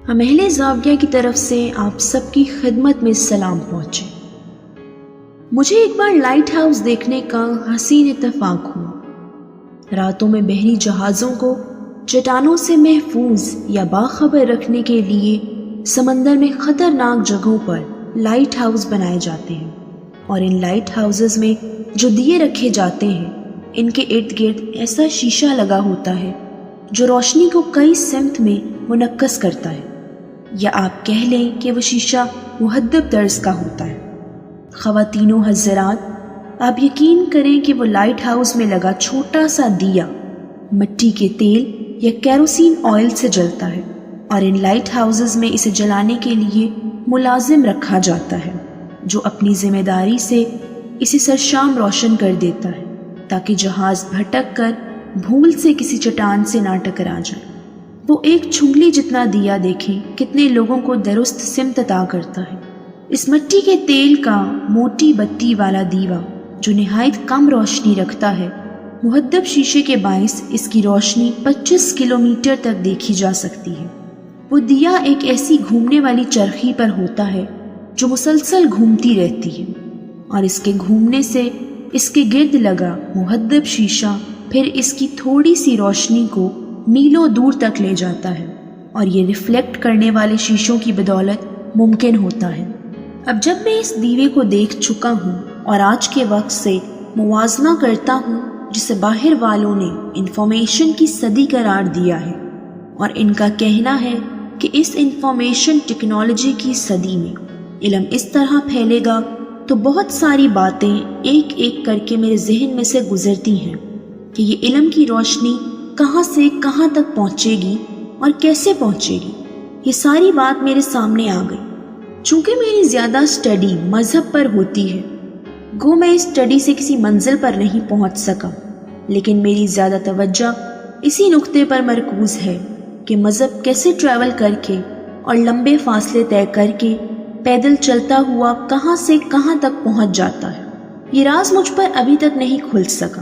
اہل زاویہ کی طرف سے آپ سب کی خدمت میں سلام پہنچے۔ مجھے ایک بار لائٹ ہاؤس دیکھنے کا حسین اتفاق ہوا۔ راتوں میں بحری جہازوں کو چٹانوں سے محفوظ یا باخبر رکھنے کے لیے سمندر میں خطرناک جگہوں پر لائٹ ہاؤس بنائے جاتے ہیں، اور ان لائٹ ہاؤسز میں جو دیے رکھے جاتے ہیں ان کے ارد گرد ایسا شیشہ لگا ہوتا ہے جو روشنی کو کئی سمت میں منعکس کرتا ہے، یا آپ کہہ لیں کہ وہ شیشہ مہذب طرز کا ہوتا ہے۔ خواتین و حضرات، آپ یقین کریں کہ وہ لائٹ ہاؤس میں لگا چھوٹا سا دیا مٹی کے تیل یا کیروسین آئل سے جلتا ہے، اور ان لائٹ ہاؤسز میں اسے جلانے کے لیے ملازم رکھا جاتا ہے جو اپنی ذمہ داری سے اسے سرشام روشن کر دیتا ہے تاکہ جہاز بھٹک کر بھول سے کسی چٹان سے نہ ٹکرا جائے۔ وہ ایک چھنگلی جتنا دیا دیکھیں کتنے لوگوں کو درست سمت عطا کرتا ہے۔ اس مٹی کے تیل کا موٹی بتی والا دیوا جو نہایت کم روشنی رکھتا ہے، مہذب شیشے کے باعث اس کی روشنی 25 کلومیٹر تک دیکھی جا سکتی ہے۔ وہ دیا ایک ایسی گھومنے والی چرخی پر ہوتا ہے جو مسلسل گھومتی رہتی ہے، اور اس کے گھومنے سے اس کے گرد لگا مہذب شیشہ پھر اس کی تھوڑی سی روشنی کو میلوں دور تک لے جاتا ہے، اور یہ ریفلیکٹ کرنے والے شیشوں کی بدولت ممکن ہوتا ہے۔ اب جب میں اس دیوے کو دیکھ چکا ہوں اور آج کے وقت سے موازنہ کرتا ہوں جسے باہر والوں نے انفارمیشن کی صدی قرار دیا ہے، اور ان کا کہنا ہے کہ اس انفارمیشن ٹیکنالوجی کی صدی میں علم اس طرح پھیلے گا، تو بہت ساری باتیں ایک ایک کر کے میرے ذہن میں سے گزرتی ہیں کہ یہ علم کی روشنی کہاں سے کہاں تک پہنچے گی اور کیسے پہنچے گی۔ یہ ساری بات میرے سامنے آ گئی۔ چونکہ میری زیادہ سٹڈی مذہب پر ہوتی ہے، گو میں اس سٹڈی سے کسی منزل پر نہیں پہنچ سکا، لیکن میری زیادہ توجہ اسی نقطے پر مرکوز ہے کہ مذہب کیسے ٹریول کر کے اور لمبے فاصلے طے کر کے پیدل چلتا ہوا کہاں سے کہاں تک پہنچ جاتا ہے۔ یہ راز مجھ پر ابھی تک نہیں کھل سکا۔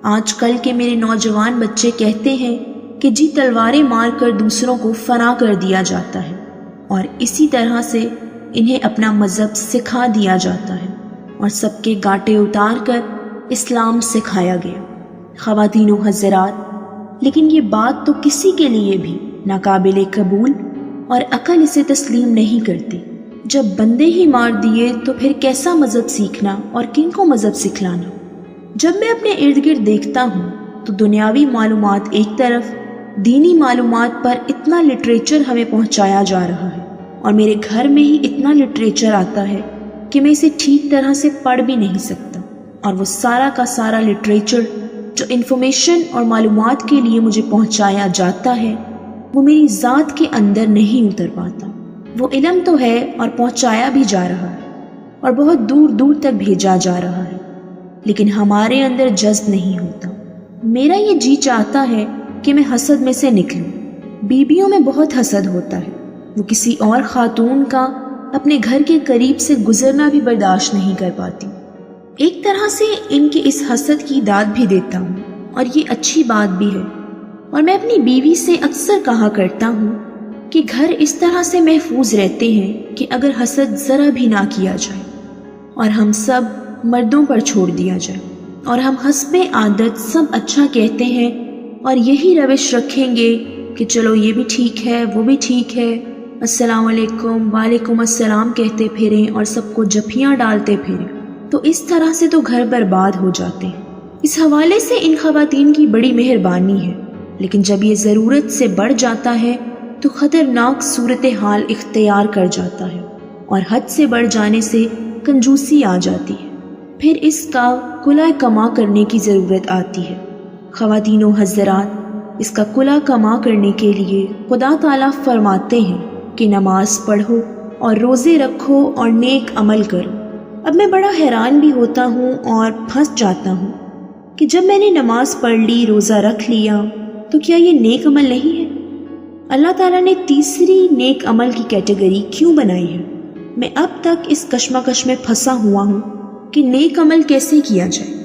آج کل کے میرے نوجوان بچے کہتے ہیں کہ جی تلواریں مار کر دوسروں کو فنا کر دیا جاتا ہے، اور اسی طرح سے انہیں اپنا مذہب سکھا دیا جاتا ہے اور سب کے گاٹے اتار کر اسلام سکھایا گیا۔ خواتین و حضرات، لیکن یہ بات تو کسی کے لیے بھی ناقابل قبول اور عقل اسے تسلیم نہیں کرتی۔ جب بندے ہی مار دیے تو پھر کیسا مذہب سیکھنا اور کن کو مذہب سکھلانا؟ جب میں اپنے ارد گرد دیکھتا ہوں تو دنیاوی معلومات ایک طرف، دینی معلومات پر اتنا لٹریچر ہمیں پہنچایا جا رہا ہے، اور میرے گھر میں ہی اتنا لٹریچر آتا ہے کہ میں اسے ٹھیک طرح سے پڑھ بھی نہیں سکتا، اور وہ سارا کا سارا لٹریچر جو انفارمیشن اور معلومات کے لیے مجھے پہنچایا جاتا ہے وہ میری ذات کے اندر نہیں اتر پاتا۔ وہ علم تو ہے اور پہنچایا بھی جا رہا ہے اور بہت دور دور تک بھیجا جا رہا ہے، لیکن ہمارے اندر جذب نہیں ہوتا۔ میرا یہ جی چاہتا ہے کہ میں حسد میں سے نکلوں۔ بیویوں میں بہت حسد ہوتا ہے، وہ کسی اور خاتون کا اپنے گھر کے قریب سے گزرنا بھی برداشت نہیں کر پاتی۔ ایک طرح سے ان کے اس حسد کی داد بھی دیتا ہوں، اور یہ اچھی بات بھی ہے، اور میں اپنی بیوی سے اکثر کہا کرتا ہوں کہ گھر اس طرح سے محفوظ رہتے ہیں کہ اگر حسد ذرا بھی نہ کیا جائے اور ہم سب مردوں پر چھوڑ دیا جائے، اور ہم حسب عادت سب اچھا کہتے ہیں اور یہی روش رکھیں گے کہ چلو یہ بھی ٹھیک ہے وہ بھی ٹھیک ہے، السلام علیکم وعلیکم السلام کہتے پھریں اور سب کو جھپیاں ڈالتے پھریں، تو اس طرح سے تو گھر برباد ہو جاتے ہیں۔ اس حوالے سے ان خواتین کی بڑی مہربانی ہے، لیکن جب یہ ضرورت سے بڑھ جاتا ہے تو خطرناک صورتحال اختیار کر جاتا ہے، اور حد سے بڑھ جانے سے کنجوسی آ جاتی ہے، پھر اس کا کلا کما کرنے کی ضرورت آتی ہے۔ خواتین و حضرات، اس کا کلا کما کرنے کے لیے خدا تعالیٰ فرماتے ہیں کہ نماز پڑھو اور روزے رکھو اور نیک عمل کرو۔ اب میں بڑا حیران بھی ہوتا ہوں اور پھنس جاتا ہوں کہ جب میں نے نماز پڑھ لی، روزہ رکھ لیا، تو کیا یہ نیک عمل نہیں ہے؟ اللہ تعالیٰ نے تیسری نیک عمل کی کیٹیگری کیوں بنائی ہے؟ میں اب تک اس کشمکش میں پھنسا ہوا ہوں کہ نیک عمل کیسے کیا جائے۔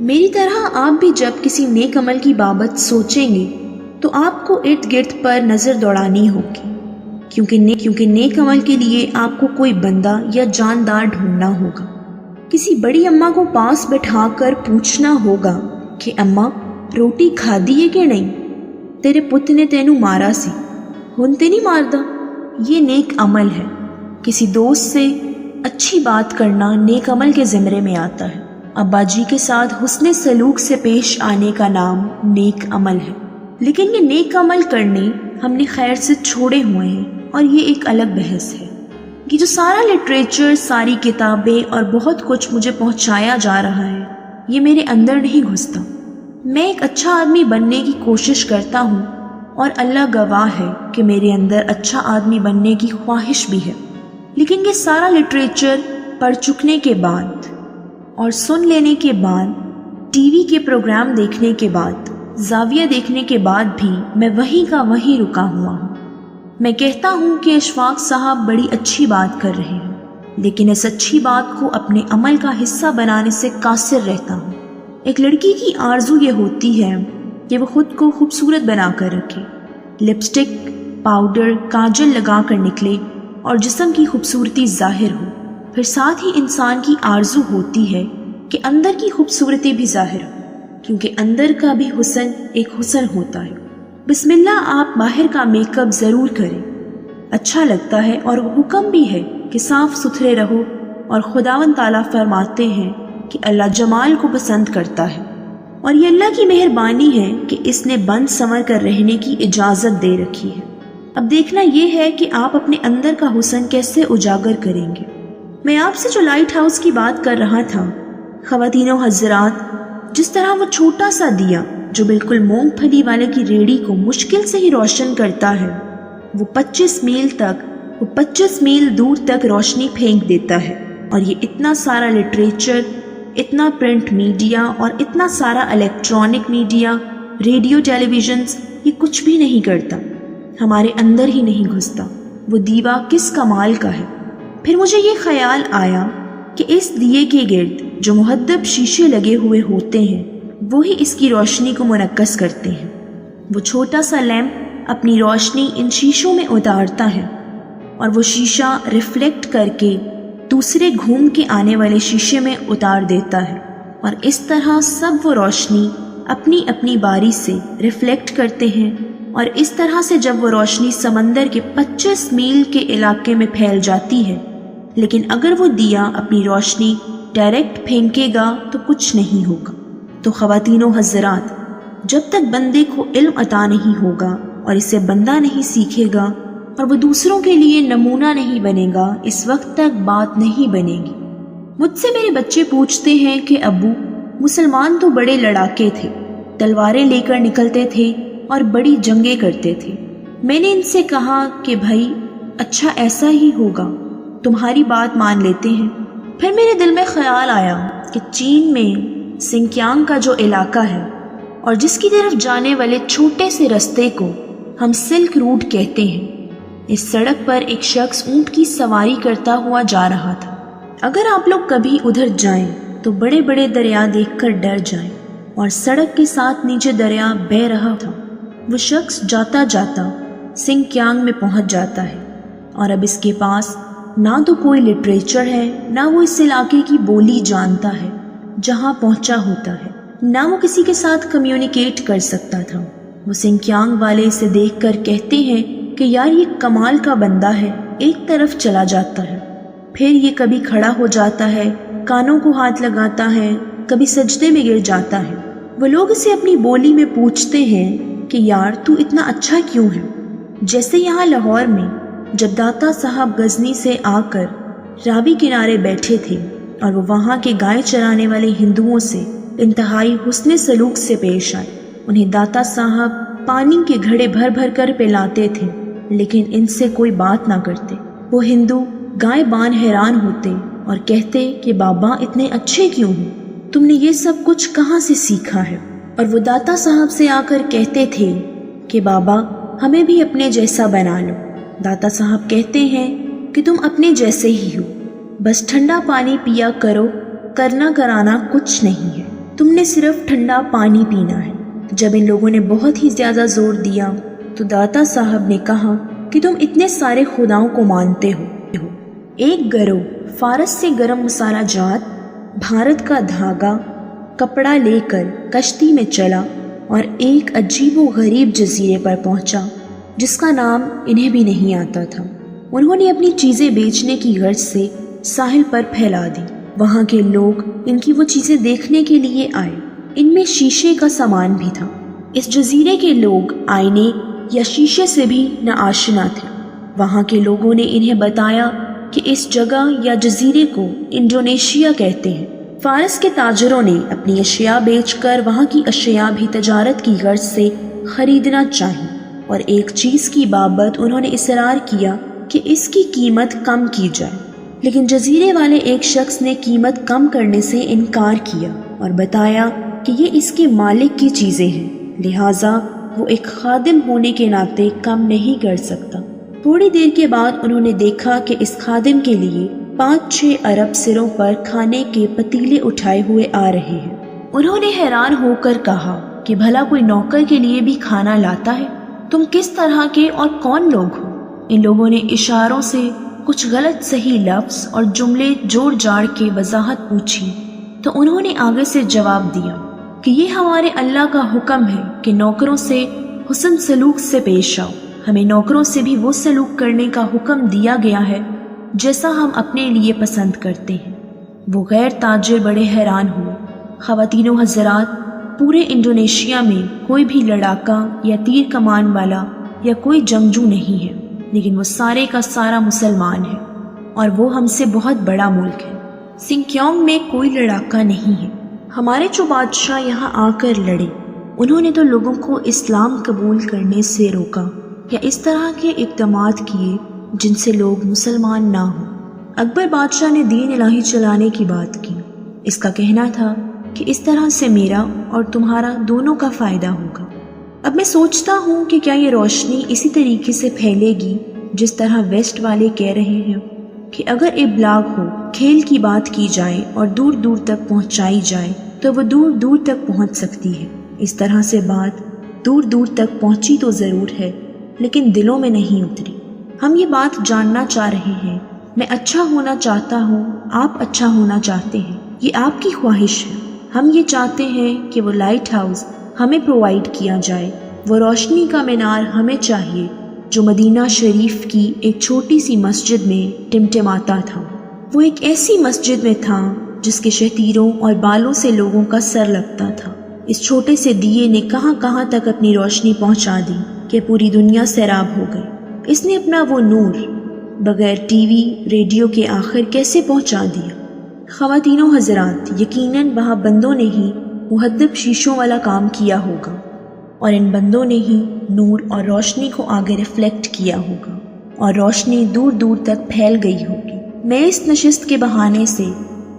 میری طرح آپ بھی جب کسی نیک عمل کی بابت سوچیں گے تو آپ کو ارد گرد پر نظر دوڑانی ہوگی کیونکہ نیک عمل کے لیے آپ کو کوئی بندہ یا جاندار ڈھونڈنا ہوگا. کسی بڑی اماں کو پاس بٹھا کر پوچھنا ہوگا کہ اماں روٹی کھا دی ہے کہ نہیں، تیرے پت نے تینوں مارا سی، ہن تے نہیں ماردا. یہ نیک عمل ہے. کسی دوست سے اچھی بات کرنا نیک عمل کے زمرے میں آتا ہے. ابا جی کے ساتھ حسن سلوک سے پیش آنے کا نام نیک عمل ہے. لیکن یہ نیک عمل کرنے ہم نے خیر سے چھوڑے ہوئے ہیں، اور یہ ایک الگ بحث ہے. یہ جو سارا لٹریچر، ساری کتابیں اور بہت کچھ مجھے پہنچایا جا رہا ہے، یہ میرے اندر نہیں گھستا. میں ایک اچھا آدمی بننے کی کوشش کرتا ہوں، اور اللہ گواہ ہے کہ میرے اندر اچھا آدمی بننے کی خواہش بھی ہے. لیکن یہ سارا لٹریچر پڑھ چکنے کے بعد اور سن لینے کے بعد، ٹی وی کے پروگرام دیکھنے کے بعد، زاویہ دیکھنے کے بعد بھی میں وہیں کا وہیں رکا ہوا ہوں. میں کہتا ہوں کہ اشفاق صاحب بڑی اچھی بات کر رہے ہیں، لیکن اس اچھی بات کو اپنے عمل کا حصہ بنانے سے قاصر رہتا ہوں. ایک لڑکی کی آرزو یہ ہوتی ہے کہ وہ خود کو خوبصورت بنا کر رکھے، لپسٹک، پاؤڈر، کاجل لگا کر نکلے اور جسم کی خوبصورتی ظاہر ہو. پھر ساتھ ہی انسان کی آرزو ہوتی ہے کہ اندر کی خوبصورتی بھی ظاہر ہو، کیونکہ اندر کا بھی حسن ایک حسن ہوتا ہے. بسم اللہ آپ باہر کا میک اپ ضرور کریں، اچھا لگتا ہے، اور حکم بھی ہے کہ صاف ستھرے رہو. اور خداوند تعالیٰ فرماتے ہیں کہ اللہ جمال کو پسند کرتا ہے، اور یہ اللہ کی مہربانی ہے کہ اس نے بن سنور کر رہنے کی اجازت دے رکھی ہے. اب دیکھنا یہ ہے کہ آپ اپنے اندر کا حسن کیسے اجاگر کریں گے. میں آپ سے جو لائٹ ہاؤس کی بات کر رہا تھا، خواتین و حضرات، جس طرح وہ چھوٹا سا دیا جو بالکل مونگ پھلی والے کی ریڑھی کو مشکل سے ہی روشن کرتا ہے، وہ 25 میل دور تک روشنی پھینک دیتا ہے. اور یہ اتنا سارا لٹریچر، اتنا پرنٹ میڈیا اور اتنا سارا الیکٹرانک میڈیا، ریڈیو، ٹیلی ویژنز، یہ کچھ بھی نہیں کرتا، ہمارے اندر ہی نہیں گھستا. وہ دیوا کس کمال کا ہے. پھر مجھے یہ خیال آیا کہ اس دیے کے گرد جو مہذب شیشے لگے ہوئے ہوتے ہیں، وہی اس کی روشنی کو منعکس کرتے ہیں. وہ چھوٹا سا لیمپ اپنی روشنی ان شیشوں میں اتارتا ہے، اور وہ شیشہ ریفلیکٹ کر کے دوسرے گھوم کے آنے والے شیشے میں اتار دیتا ہے، اور اس طرح سب وہ روشنی اپنی اپنی باری سے ریفلیکٹ کرتے ہیں. اور اس طرح سے جب وہ روشنی سمندر کے 25 میل کے علاقے میں پھیل جاتی ہے، لیکن اگر وہ دیا اپنی روشنی ڈائریکٹ پھینکے گا تو کچھ نہیں ہوگا. تو خواتین و حضرات، جب تک بندے کو علم عطا نہیں ہوگا اور اسے بندہ نہیں سیکھے گا اور وہ دوسروں کے لیے نمونہ نہیں بنے گا، اس وقت تک بات نہیں بنے گی. مجھ سے میرے بچے پوچھتے ہیں کہ ابو، مسلمان تو بڑے لڑاکے تھے، تلواریں لے کر نکلتے تھے اور بڑی جنگیں کرتے تھے. میں نے ان سے کہا کہ بھائی اچھا ایسا ہی ہوگا، تمہاری بات مان لیتے ہیں. پھر میرے دل میں خیال آیا کہ چین میں سنکیانگ کا جو علاقہ ہے اور جس کی طرف جانے والے چھوٹے سے رستے کو ہم سلک روٹ کہتے ہیں، اس سڑک پر ایک شخص اونٹ کی سواری کرتا ہوا جا رہا تھا. اگر آپ لوگ کبھی ادھر جائیں تو بڑے بڑے دریا دیکھ کر ڈر جائیں، اور سڑک کے ساتھ نیچے دریا بہہ رہا تھا. وہ شخص جاتا جاتا سنکیانگ میں پہنچ جاتا ہے، اور اب اس کے پاس نہ تو کوئی لٹریچر ہے، نہ وہ اس علاقے کی بولی جانتا ہے جہاں پہنچا ہوتا ہے، نہ وہ کسی کے ساتھ کمیونیکیٹ کر سکتا تھا. وہ سنکیانگ والے اسے دیکھ کر کہتے ہیں کہ یار یہ کمال کا بندہ ہے. ایک طرف چلا جاتا ہے، پھر یہ کبھی کھڑا ہو جاتا ہے، کانوں کو ہاتھ لگاتا ہے، کبھی سجدے میں گر جاتا ہے. وہ لوگ اسے اپنی بولی میں پوچھتے ہیں کہ یار تو اتنا اچھا کیوں ہے. جیسے یہاں لاہور میں جب داتا صاحب غزنی سے آ کر راوی کنارے بیٹھے تھے اور وہ وہاں کے گائے چرانے والے ہندوؤں سے انتہائی حسن سلوک سے پیش آئے. انہیں داتا صاحب پانی کے گھڑے بھر بھر کر پلاتے تھے، لیکن ان سے کوئی بات نہ کرتے. وہ ہندو گائے بان حیران ہوتے اور کہتے کہ بابا اتنے اچھے کیوں ہو، تم نے یہ سب کچھ کہاں سے سیکھا ہے. اور وہ داتا صاحب سے آ کر کہتے تھے کہ بابا ہمیں بھی اپنے جیسا بنا لو. داتا صاحب کہتے ہیں کہ تم اپنے جیسے ہی ہو، بس ٹھنڈا پانی پیا کرو، کرنا کرانا کچھ نہیں ہے، تم نے صرف ٹھنڈا پانی پینا ہے. جب ان لوگوں نے بہت ہی زیادہ زور دیا تو داتا صاحب نے کہا کہ تم اتنے سارے خداؤں کو مانتے ہو۔ ایک گروہ فارس سے گرم مسالہ جات، بھارت کا دھاگا، کپڑا لے کر کشتی میں چلا اور ایک عجیب و غریب جزیرے پر پہنچا جس کا نام انہیں بھی نہیں آتا تھا۔ انہوں نے اپنی چیزیں بیچنے کی غرض سے ساحل پر پھیلا دی۔ وہاں کے لوگ ان کی وہ چیزیں دیکھنے کے لیے آئے۔ ان میں شیشے کا سامان بھی تھا۔ اس جزیرے کے لوگ آئینے یا شیشے سے بھی ناآشنا تھے۔ وہاں کے لوگوں نے انہیں بتایا کہ اس جگہ یا جزیرے کو انڈونیشیا کہتے ہیں۔ فارس کے تاجروں نے اپنی اشیاء بیچ کر وہاں کی اشیاء بھی تجارت کی غرض سے خریدنا چاہی، اور ایک چیز کی بابت انہوں نے اصرار کیا کہ اس کی قیمت کم کی جائے، لیکن جزیرے والے ایک شخص نے قیمت کم کرنے سے انکار کیا اور بتایا کہ یہ اس کے مالک کی چیزیں ہیں، لہٰذا وہ ایک خادم ہونے کے ناطے کم نہیں کر سکتا۔ تھوڑی دیر کے بعد انہوں نے دیکھا کہ اس خادم کے لیے 5-6 ارب سروں پر کھانے کے پتیلے اٹھائے ہوئے آ رہے ہیں۔ انہوں نے حیران ہو کر کہا کہ بھلا کوئی نوکر کے لیے بھی کھانا لاتا ہے؟ تم کس طرح کے اور کون لوگ ہو؟ ان لوگوں نے اشاروں سے کچھ غلط صحیح لفظ اور جملے جوڑ جاڑ کے وضاحت پوچھی تو انہوں نے آگے سے جواب دیا کہ یہ ہمارے اللہ کا حکم ہے کہ نوکروں سے حسن سلوک سے پیش آؤ۔ ہمیں نوکروں سے بھی وہ سلوک کرنے کا حکم دیا گیا ہے جیسا ہم اپنے لیے پسند کرتے ہیں۔ وہ غیر تاجر بڑے حیران ہوئے۔ خواتین و حضرات، پورے انڈونیشیا میں کوئی بھی لڑاکا یا تیر کمان والا یا کوئی جنگجو نہیں ہے، لیکن وہ سارے کا سارا مسلمان ہے اور وہ ہم سے بہت بڑا ملک ہے۔ سنکیونگ میں کوئی لڑاکا نہیں ہے۔ ہمارے جو بادشاہ یہاں آ کر لڑے، انہوں نے تو لوگوں کو اسلام قبول کرنے سے روکا یا اس طرح کے اقدامات کیے جن سے لوگ مسلمان نہ ہوں۔ اکبر بادشاہ نے دین الہی چلانے کی بات کی۔ اس کا کہنا تھا کہ اس طرح سے میرا اور تمہارا دونوں کا فائدہ ہوگا۔ اب میں سوچتا ہوں کہ کیا یہ روشنی اسی طریقے سے پھیلے گی جس طرح ویسٹ والے کہہ رہے ہیں کہ اگر ابلاغ ہو، کھیل کی بات کی جائے اور دور دور تک پہنچائی جائے تو وہ دور دور تک پہنچ سکتی ہے۔ اس طرح سے بات دور دور تک پہنچی تو ضرور ہے، لیکن دلوں میں نہیں اتری۔ ہم یہ بات جاننا چاہ رہے ہیں۔ میں اچھا ہونا چاہتا ہوں، آپ اچھا ہونا چاہتے ہیں، یہ آپ کی خواہش ہے۔ ہم یہ چاہتے ہیں کہ وہ لائٹ ہاؤس ہمیں پرووائڈ کیا جائے، وہ روشنی کا مینار ہمیں چاہیے جو مدینہ شریف کی ایک چھوٹی سی مسجد میں ٹمٹماتا تھا۔ وہ ایک ایسی مسجد میں تھا جس کے شتیروں اور بالوں سے لوگوں کا سر لگتا تھا۔ اس چھوٹے سے دیے نے کہاں کہاں تک اپنی روشنی پہنچا دی کہ پوری دنیا سیراب ہو گئی۔ اس نے اپنا وہ نور بغیر ٹی وی ریڈیو کے آخر کیسے پہنچا دیا؟ خواتین و حضرات، یقیناً وہاں بندوں نے ہی مہذب شیشوں والا کام کیا ہوگا، اور ان بندوں نے ہی نور اور روشنی کو آگے ریفلیکٹ کیا ہوگا، اور روشنی دور دور تک پھیل گئی ہوگی۔ میں اس نشست کے بہانے سے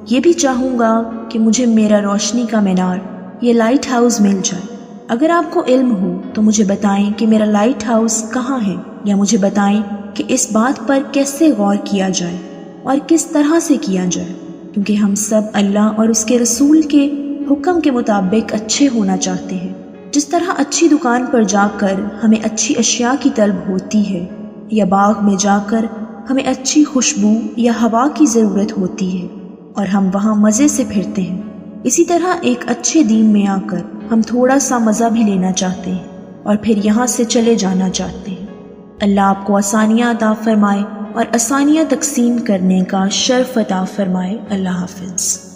یہ بھی چاہوں گا کہ مجھے میرا روشنی کا مینار یہ لائٹ ہاؤس مل جائے۔ اگر آپ کو علم ہو تو مجھے بتائیں کہ میرا لائٹ ہاؤس کہاں ہے، یا مجھے بتائیں کہ اس بات پر کیسے غور کیا جائے اور کس طرح سے کیا جائے، کیونکہ ہم سب اللہ اور اس کے رسول کے حکم کے مطابق اچھے ہونا چاہتے ہیں۔ جس طرح اچھی دکان پر جا کر ہمیں اچھی اشیاء کی طلب ہوتی ہے، یا باغ میں جا کر ہمیں اچھی خوشبو یا ہوا کی ضرورت ہوتی ہے اور ہم وہاں مزے سے پھرتے ہیں، اسی طرح ایک اچھے دین میں آ کر ہم تھوڑا سا مزہ بھی لینا چاہتے ہیں اور پھر یہاں سے چلے جانا چاہتے ہیں۔ اللہ آپ کو آسانیاں عطا فرمائے اور آسانیاں تقسیم کرنے کا شرف عطا فرمائے۔ اللہ حافظ۔